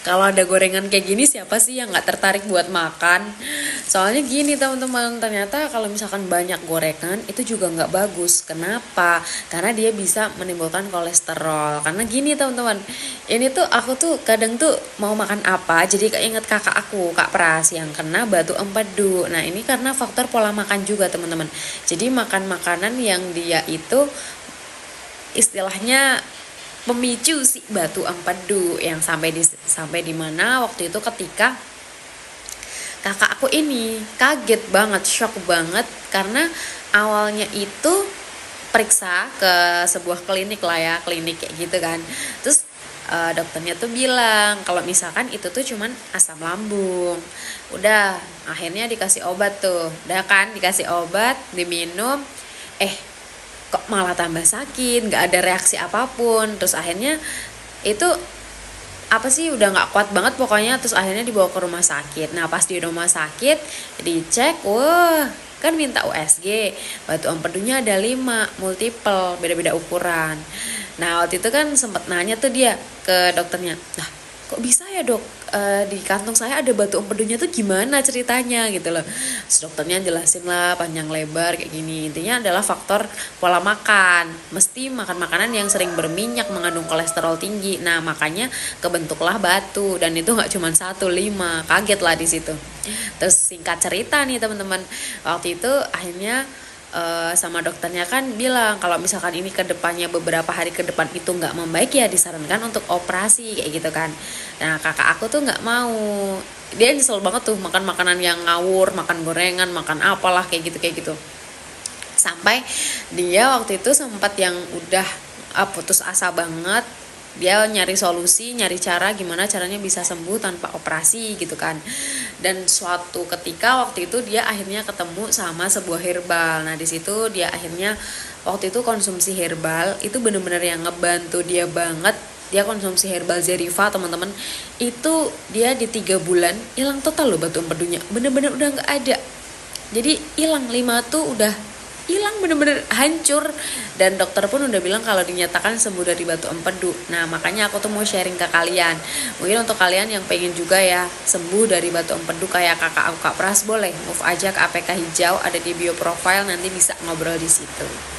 Kalau ada gorengan kayak gini siapa sih yang nggak tertarik buat makan? Soalnya gini teman-teman, ternyata kalau misalkan banyak gorengan itu juga nggak bagus. Kenapa? Karena dia bisa menimbulkan kolesterol. Karena gini teman-teman, ini tuh aku tuh kadang tuh mau makan apa, jadi keinget kakak aku, Kak Pras yang kena batu empedu. Nah ini karena faktor pola makan juga teman-teman. Jadi makan makanan yang dia itu istilahnya pemicu si batu empedu yang sampai di mana waktu itu ketika kakak aku ini kaget banget, shock banget karena awalnya itu periksa ke sebuah klinik lah ya, klinik kayak gitu kan. Terus dokternya tuh bilang kalau misalkan itu tuh cuman asam lambung. Udah, akhirnya dikasih obat tuh. Udah kan dikasih obat, diminum. Kok malah tambah sakit, nggak ada reaksi apapun. Terus akhirnya itu apa sih udah nggak kuat banget pokoknya. Terus akhirnya dibawa ke rumah sakit. Nah pas di rumah sakit dicek, wah kan minta USG, batu empedunya ada 5 multiple, beda-beda ukuran. Nah waktu itu kan sempet nanya tuh dia ke dokternya, nah kok bisa ya dok, di kantong saya ada batu empedunya tuh gimana ceritanya gitu loh. Terus dokternya jelasin lah panjang lebar kayak gini. Intinya adalah faktor pola makan, mesti makan makanan yang sering berminyak, mengandung kolesterol tinggi. Nah makanya kebentuklah batu, dan itu nggak cuma 1, 5. Kaget lah di situ. Terus singkat cerita nih teman-teman, waktu itu akhirnya sama dokternya kan bilang kalau misalkan ini ke depannya beberapa hari ke depan itu nggak membaik ya disarankan untuk operasi kayak gitu kan. Nah kakak aku tuh nggak mau, dia nyesel banget tuh makan makanan yang ngawur, makan gorengan, makan apalah kayak gitu. Sampai dia waktu itu sempat yang udah putus asa banget, dia nyari solusi, nyari cara gimana caranya bisa sembuh tanpa operasi gitu kan. Dan suatu ketika waktu itu dia akhirnya ketemu sama sebuah herbal. Nah di situ dia akhirnya waktu itu konsumsi herbal itu bener-bener yang ngebantu dia banget. Dia konsumsi herbal Zeriva teman-teman, itu dia di 3 bulan hilang total loh batu empedunya, bener-bener udah nggak ada. Jadi hilang 5 tuh udah hilang, bener-bener hancur. Dan dokter pun udah bilang kalau dinyatakan sembuh dari batu empedu. Nah makanya aku tuh mau sharing ke kalian, mungkin untuk kalian yang pengen juga ya sembuh dari batu empedu kayak kakak aku Kak Pras, boleh move aja ke APK Hijau, ada di bio profile, nanti bisa ngobrol di situ.